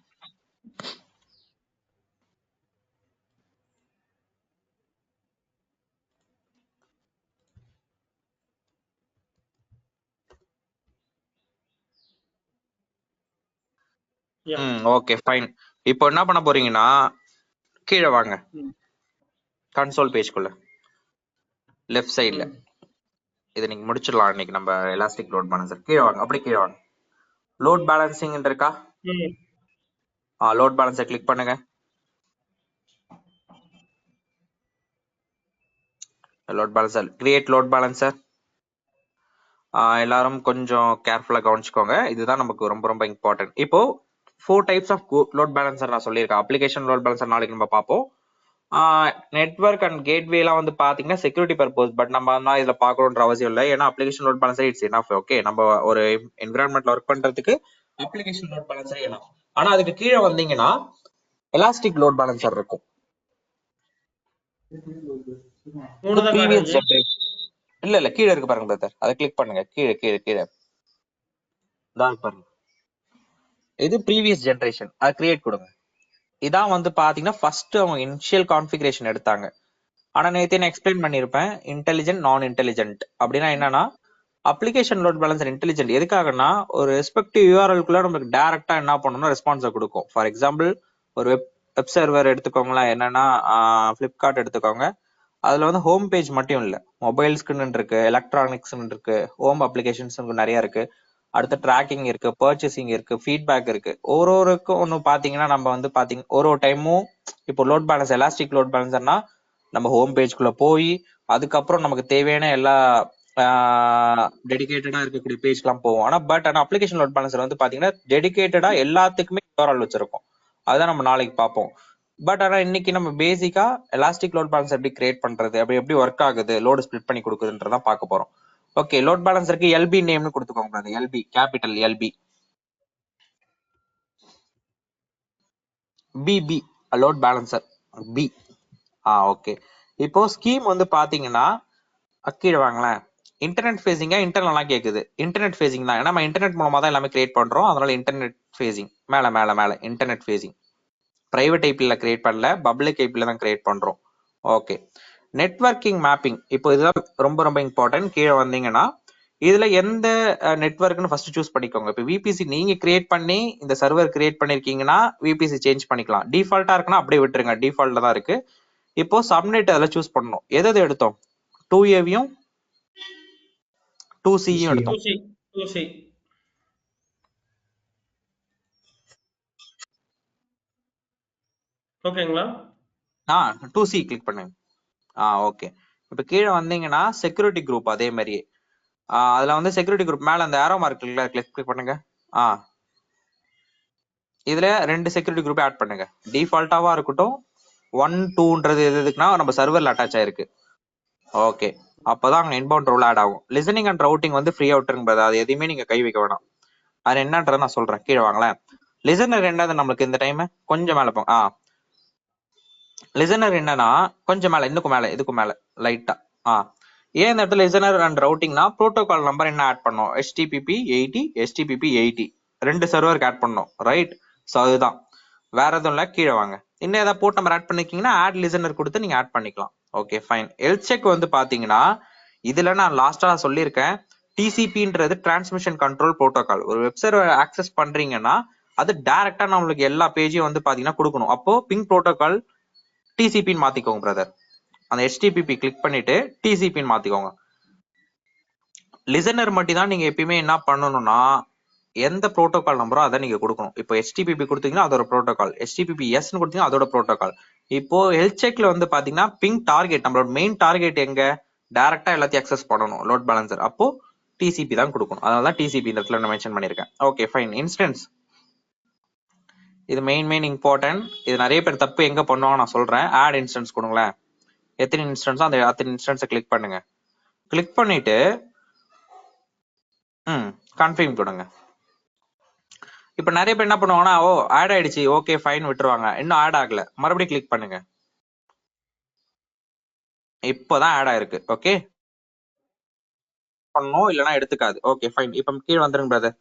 Okay fine. இப்போ என்ன பண்ண போறீங்கன்னா கீழே வாங்க, கன்சோல் பேஜ்க்குள்ள லெஃப்ட் சைடுல. இதை நீங்க முடிச்சிடலாம் இன்னைக்கு நம்ம எலாஸ்டிக் லோட் பேலன்சர். கீழே வாங்க, அப்படியே கீழே வாங்க. லோட் பேலன்சிங் இருக்கா? லோட் பேலன்சர் கிளிக் பண்ணுங்க. Load balancer, create load balancer. எல்லாரும் கொஞ்சம் கேர்ஃபுல்லா கவனிச்சுக்கோங்க, இதுதான் நமக்கு ரொம்ப ரொம்ப இம்பார்ட்டன்ட். இப்போ 4 டைப்ஸ் ஆஃப் லோட் பேலன்சர் நான் சொல்லியிருக்கேன். அப்ளிகேஷன் லோட் பேலன்சர் நாளைக்கு நம்ம பார்ப்போம். நெட்வொர்க் அண்ட் கேட்வே எல்லாம் வந்து பாத்தீங்கன்னா செக்யூரிட்டி பர்பஸ், பட் நம்ம தான் இதுல பாக்கணும்ன்ற அவசியம் இல்லை. ஏன்னா application load balancer it's enough. Okay, நம்ம ஒரு என்விரான்மெண்ட்ல ஒர்க் பண்றதுக்கு அப்ளிகேஷன் லோட் பேலன்சர் எனஃப். ஆனா அதுக்கு கீழே வந்தீங்கன்னா எலாஸ்டிக் லோட் பேலன்சர் இருக்கும். இல்ல கீழே இருக்கு பாருங்க பிரதர், அதை கிளிக் பண்ணுங்க. கீழே கீழே கீழே பாருங்க, இது ப்ரீவியஸ் ஜெனரேஷன். அதை கிரியேட் கொடுங்க. இதான் வந்து பாத்தீங்கன்னா ஃபர்ஸ்ட் அவங்க இனிஷியல் கான்ஃபிகரேஷன் எடுத்தாங்க. ஆனா நேத்தே நான் எக்ஸ்பிளைன் பண்ணிருப்பேன், இன்டெலிஜென்ட் நான் இன்டெலிஜென்ட் அப்படின்னா என்னன்னா, அப்ளிகேஷன் லோட் பேலன்சர் இன்டெலிஜென்ட் எதுக்காகனா ஒரு ரெஸ்பெக்டிவ் யூஆர்எல்குள்ள நமக்கு டைரக்டா என்ன பண்ணணும்னா ரெஸ்பான்ஸை கொடுக்கும். ஃபார் எக்ஸாம்பிள் ஒரு வெப் சர்வர் எடுத்துக்கோங்களேன், என்னன்னா பிளிப்கார்ட் எடுத்துக்கோங்க. அதுல வந்து ஹோம் பேஜ் மட்டும் இல்ல, மொபைல்ஸ்க்குன்னு இருக்கு, எலக்ட்ரானிக்ஸ் இருக்கு, ஹோம் அப்ளிகேஷன்ஸ் நிறைய இருக்கு. அடுத்து ட்ராக்கிங் இருக்கு, பர்ச்சேசிங் இருக்கு, ஃபீட்பேக் இருக்கு. ஒருக்கும் ஒன்று பாத்தீங்கன்னா நம்ம வந்து பாத்தீங்க ஒரு டைமும் இப்போ லோட் பேலன்ஸ் எலாஸ்டிக் லோட் பேலன்சர்னா நம்ம ஹோம் பேஜ்குள்ள போய் அதுக்கப்புறம் நமக்கு தேவையான எல்லா டெடிகேட்டடா இருக்கக்கூடிய பேஜ்க்குலாம் போவோம். ஆனா அப்ளிகேஷன் லோட் பேலன்சர் வந்து பாத்தீங்கன்னா டெடிகேட்டடா எல்லாத்துக்குமே யூஆர்எல் வச்சிருக்கோம். அதுதான் நம்ம நாளைக்கு பார்ப்போம். ஆனா இன்னைக்கு நம்ம பேசிக்கா எலாஸ்டிக் லோட் பேலன்ஸ் எப்படி கிரியேட் பண்றது, அப்படி எப்படி ஒர்க் ஆகுது, லோடு ஸ்பிளிட் பண்ணி கொடுக்குதுன்றதான் பார்க்க போறோம். ஓகே, லோட் பேலன்சருக்கு எல்பி நேம்னு கொடுத்துக்கோங்க. LB capital LB BB load balancer B. Okay. இப்போ ஸ்கீம் வந்து பாத்தீங்கன்னா கீழே வாங்களேன். இன்டர்நெட் ஃபேசிங்கா இன்டர்னலா கேக்குது. இன்டர்நெட் ஃபேசிங் தான், ஏன்னா நம்ம இன்டர்நெட் மூலமா தான் எல்லாமே கிரியேட் பண்றோம். அதனால இன்டர்நெட் ஃபேசிங் மேல மேல மேல இன்டர்நெட் ஃபேசிங். பிரைவேட் ஐபில கிரியேட் பண்ணல, பப்ளிக் ஐபில தான் கிரியேட் பண்றோம். ஓகே. நெட்வொர்க்கிங் மேப்பிங், இப்போ இதுதான் ரொம்ப ரொம்ப இம்பார்ட்டன்ட். கீழே வந்தீங்கன்னா இதுல எந்த நெட்வொர்க்னு ஃபர்ஸ்ட் சூஸ் பண்ணிக்கோங்க. இப்போ விபிசி நீங்க கிரியேட் பண்ணி இந்த சர்வர் கிரியேட் பண்ணிருக்கீங்கன்னா விபிசி சேஞ்ச் பண்ணிக்கலாம். டிஃபால்ட்டா இருக்குன்னா அப்படியே விட்டுருங்க, டிஃபால்ட்ல தான் இருக்கு. இப்போ சப்நெட் அதில் சூஸ் பண்ணணும். எது எடுத்தோம்? 2Aவையும் 2Cயும் எடுத்தோம். 2C 2C ஓகேங்களா? 2C கிளிக் பண்ணுங்க. ஓகே. இப்போ கீழே வந்தீங்கன்னா செக்யூரிட்டி குரூப் அதே மாதிரியே அதுல வந்து செக்யூரிட்டி குரூப் மேல அந்த ஆரோ மார்க் கிளிக் பண்ணுங்க. இதுல 2 செக்யூரிட்டி குரூப் ஆட் பண்ணுங்க. டிஃபால்ட்டாவா இருக்கட்டும். 1 2ன்றது எதுக்குன்னா நம்ம சர்வர்ல அட்டாச் ஆயிருக்கு. ஓகே, அப்பதான் அங்க இன்பவுண்ட் ரூல் ஆட் ஆகும். லிசனிங் அண்ட் ரவுட்டிங் வந்து ஃப்ரீ அவுட்ருங்க, அது எதையுமே நீங்க கை வைக்க வேணாம். அது என்னன்றத நான் சொல்றேன், கீழே வாங்களேன். லிசனர் என்னது நம்மளுக்கு இந்த டைம் கொஞ்சம் மேல போங்க. லிசனர் என்னன்னா கொஞ்சம் மேல, இதுக்கு மேல லைட்டா. ஏன் இந்த இடத்துல லிசனர் அண்ட் ரவுட்டிங்னா ப்ரோட்டோகால் நம்பர் என்ன ஆட் பண்ணோம்? HTTP 80 HTTP 80 2 சர்வருக்கு ஆட் பண்ணோம், ரைட்? ஸோ அதுதான், வேற எதுவும் இல்லை. கீழே வாங்க. இன்னும் ஏதாவது போர்ட் நம்பர் ஆட் பண்ணிக்கிங்கன்னா ஆட் லிசனர் கொடுத்து நீங்க ஆட் பண்ணிக்கலாம். Okay fine. ஹெல்த் செக் வந்து பாத்தீங்கன்னா இதுல நான் லாஸ்டா சொல்லியிருக்கேன், டிசிபின்றது டிரான்ஸ்மிஷன் கண்ட்ரோல் புரோட்டோகால். ஒரு வெப் சர்வர் ஆக்சஸ் பண்றீங்கன்னா அது டைரக்டா நம்மளுக்கு எல்லா பேஜையும் வந்து பாத்தீங்கன்னா கொடுக்கணும். அப்போ பிங் புரோட்டோகால் டிசிபின்னு மாத்திக்கோங்க பிரதர். அந்த HTTP கிளிக் பண்ணிட்டு டிசிபின்னு மாத்திக்கோங்க. லிசனர் மட்டும் தான் நீங்க எப்பயுமே என்ன பண்ணணும்னா எந்த புரோட்டோகால் நம்பரோ அதை நீங்க கொடுக்கணும். இப்போ HTTP கொடுத்தீங்கன்னா அதோட புரோட்டோகால், HTTPS கொடுத்தீங்கன்னா அதோட புரோட்டோகால். இப்போ ஹெல்த் செக்ல வந்து பாத்தீங்கன்னா பிங் டார்கெட், நம்மளோட மெயின் டார்கெட் எங்க? டைரக்டா எல்லாத்தையும் அக்சஸ் பண்ணணும் லோட் பேலன்சர். அப்போ TCP தான் கொடுக்கணும். அதனால தான் TCP இந்த இடத்துல நான் மென்ஷன் பண்ணிருக்கேன். Okay fine. இன்ஸ்டன்ஸ், இது மெயின் இம்பார்ட்டன்ட். இது நிறைய பேர் தப்பு எங்க பண்ணுவாங்க நான் சொல்றேன். ஆட் இன்ஸ்டன்ஸ் கொடுங்களேன். எத்தனை இன்ஸ்டன்ஸோ அந்த அத்தனை இன்ஸ்டன்ஸை கிளிக் பண்ணுங்க. கிளிக் பண்ணிட்டு கன்ஃபர்ம் கொடுங்க. இப்ப நிறைய பேர் என்ன பண்ணுவாங்கன்னா ஆட் ஆயிடுச்சு, ஓகே ஃபைன் விட்டுருவாங்க. இன்னும் ஆட் ஆகல, மறுபடியும் கிளிக் பண்ணுங்க. இப்போதான் ஆட் ஆயிருக்கு. ஓகே பண்ணணும், இல்லைன்னா எடுத்துக்காது. Okay fine. இப்ப கீழே வந்துருங்க பிரதர்.